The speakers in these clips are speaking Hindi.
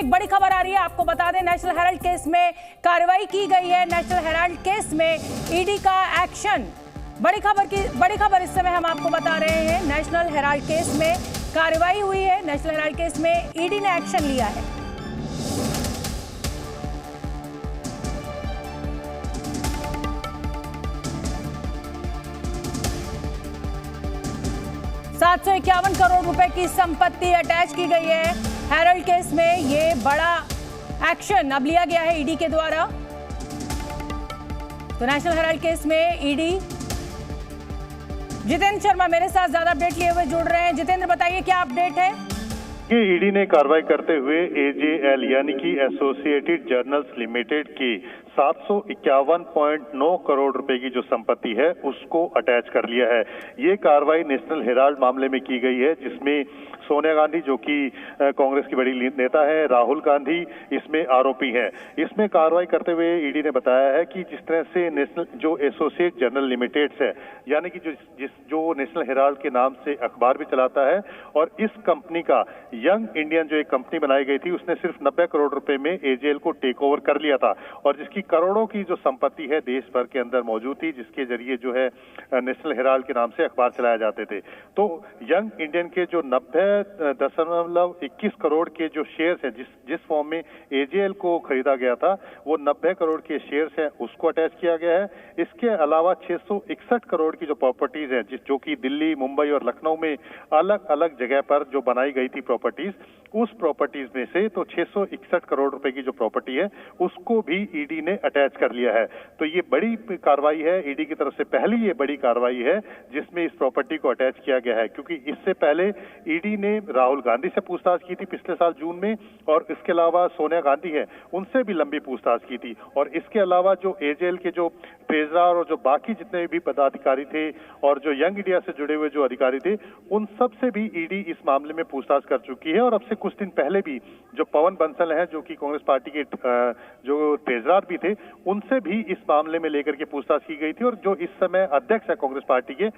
एक बड़ी खबर आ रही है, आपको बता दें नेशनल हेराल्ड केस में कार्रवाई की गई है। नेशनल हेराल्ड केस में ईडी का एक्शन, बड़ी खबर इस समय हम आपको बता रहे हैं। नेशनल हेराल्ड केस में कार्रवाई हुई है। नेशनल हेराल्ड केस में ईडी ने एक्शन लिया है। ₹751 करोड़ रुपए की संपत्ति अटैच की गई है। हेराल्ड केस में ये बड़ा एक्शन अब लिया गया है ईडी के द्वारा। तो नेशनल हेराल्ड केस में ईडी, जितेंद्र शर्मा मेरे साथ ज्यादा अपडेट लिए हुए जुड़ रहे हैं। जितेंद्र, बताइए क्या अपडेट है? ईडी ने कार्रवाई करते हुए एजेएल यानी कि एसोसिएटेड जर्नल्स लिमिटेड की 751.9 करोड़ रुपए की जो संपत्ति है उसको अटैच कर लिया है। ये कार्रवाई नेशनल हेराल्ड मामले में की गई है, जिसमें सोनिया गांधी जो कि कांग्रेस की बड़ी नेता है, राहुल गांधी इसमें आरोपी हैं। इसमें कार्रवाई करते हुए ईडी ने बताया है कि जिस तरह से नेशनल जो एसोसिएट जर्नल लिमिटेड है, यानी कि जो नेशनल हेराल्ड के नाम से अखबार भी चलाता है, और इस कंपनी का यंग इंडियन जो एक कंपनी बनाई गई थी, उसने सिर्फ 90 करोड़ रुपए में एजेएल को टेक ओवर कर लिया था, और जिसकी करोड़ों की जो संपत्ति है देश भर के अंदर मौजूद थी, जिसके जरिए जो है नेशनल हेराल्ड के नाम से अखबार चलाए जाते थे। तो यंग इंडियन के जो 90.21 करोड़ के जो शेयर्स हैं, जिस फॉर्म में एजेएल को खरीदा गया था, वो 90 करोड़ के शेयर्स हैं, उसको अटैच किया गया है। इसके अलावा 661 करोड़ की जो प्रॉपर्टीज हैं, जो कि दिल्ली, मुंबई और लखनऊ में अलग अलग जगह पर जो बनाई गई थी प्रॉपर्टीज, उस प्रॉपर्टीज में से तो 661 करोड़ रुपए की जो प्रॉपर्टी है उसको भी ईडी ने अटैच कर लिया है। तो ये बड़ी कार्रवाई है ईडी की तरफ से, पहली ये बड़ी कार्रवाई है जिसमें इस प्रॉपर्टी को अटैच किया गया है, क्योंकि इससे पहले ईडी ने राहुल गांधी से पूछताछ की थी पिछले साल जून में, और इसके अलावा सोनिया गांधी है उनसे भी लंबी पूछताछ की थी, और इसके अलावा जो एजेएल के जो ट्रेजरर और जो बाकी जितने भी पदाधिकारी थे और जो यंग इंडिया से जुड़े हुए जो अधिकारी थे, उन सब से भी ईडी इस मामले में पूछताछ कर चुकी है। और अब से कुछ दिन पहले भी जो पवन बंसल हैं, जो कि कांग्रेस पार्टी के जो ट्रेजरर भी थे, उनसे भी इस मामले में लेकर के पूछताछ की गई थी, और जो इस समय अध्यक्ष है कांग्रेस पार्टी के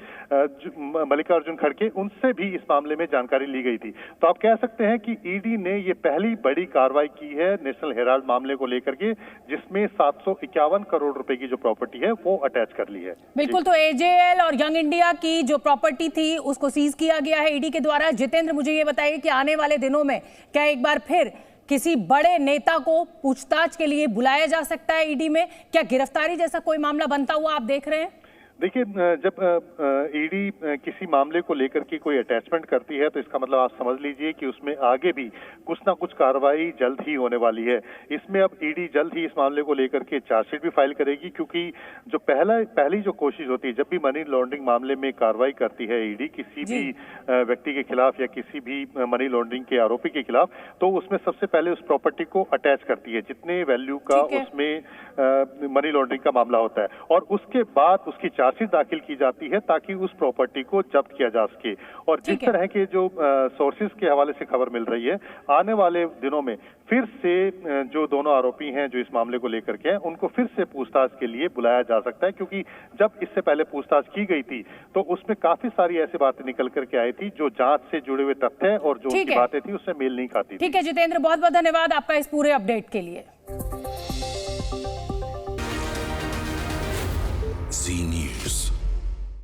मल्लिकार्जुन खड़गे, उनसे भी इस मामले में जानकारी ली गई थी। तो आप कह सकते हैं कि ईडी ने ये पहली बड़ी कार्रवाई की है नेशनल हेराल्ड मामले को लेकर के, जिसमें 751 करोड़ रुपए की जो प्रॉपर्टी है वो अटैच कर ली है। बिल्कुल, तो एजेएल और यंग इंडिया की जो प्रॉपर्टी थी उसको सीज किया गया है ईडी के द्वारा। जितेंद्र, मुझे ये बताइए कि आने वाले दिनों में क्या एक बार फिर किसी बड़े नेता को पूछताछ के लिए बुलाया जा सकता है ईडी में? क्या गिरफ्तारी जैसा कोई मामला बनता हुआ आप देख रहे हैं? देखिए, जब ईडी किसी मामले को लेकर के कोई अटैचमेंट करती है, तो इसका मतलब आप समझ लीजिए कि उसमें आगे भी कुछ ना कुछ कार्रवाई जल्द ही होने वाली है। इसमें अब ईडी जल्द ही इस मामले को लेकर के चार्जशीट भी फाइल करेगी, क्योंकि जो पहली जो कोशिश होती है जब भी मनी लॉन्ड्रिंग मामले में कार्रवाई करती है ईडी किसी भी व्यक्ति के खिलाफ या किसी भी मनी लॉन्ड्रिंग के आरोपी के खिलाफ, तो उसमें सबसे पहले उस प्रॉपर्टी को अटैच करती है जितने वैल्यू का उसमें मनी लॉन्ड्रिंग का मामला होता है, और उसके बाद उसकी चार्जशीट दाखिल की जाती है ताकि उस प्रॉपर्टी को जब्त किया जा सके। और जिस तरह के जो सोर्सेज के हवाले से खबर मिल रही है, आने वाले दिनों में फिर से जो दोनों आरोपी हैं जो इस मामले को लेकर के हैं, उनको फिर से पूछताछ के लिए बुलाया जा सकता है, क्योंकि जब इससे पहले पूछताछ की गई थी तो उसमें काफी सारी ऐसी बातें निकल करके आई थी जो जांच से जुड़े हुए तथ्य और जो उनकी बातें थी उससे मेल नहीं खाती। ठीक है जितेंद्र, बहुत बहुत धन्यवाद आपका इस पूरे अपडेट के लिए।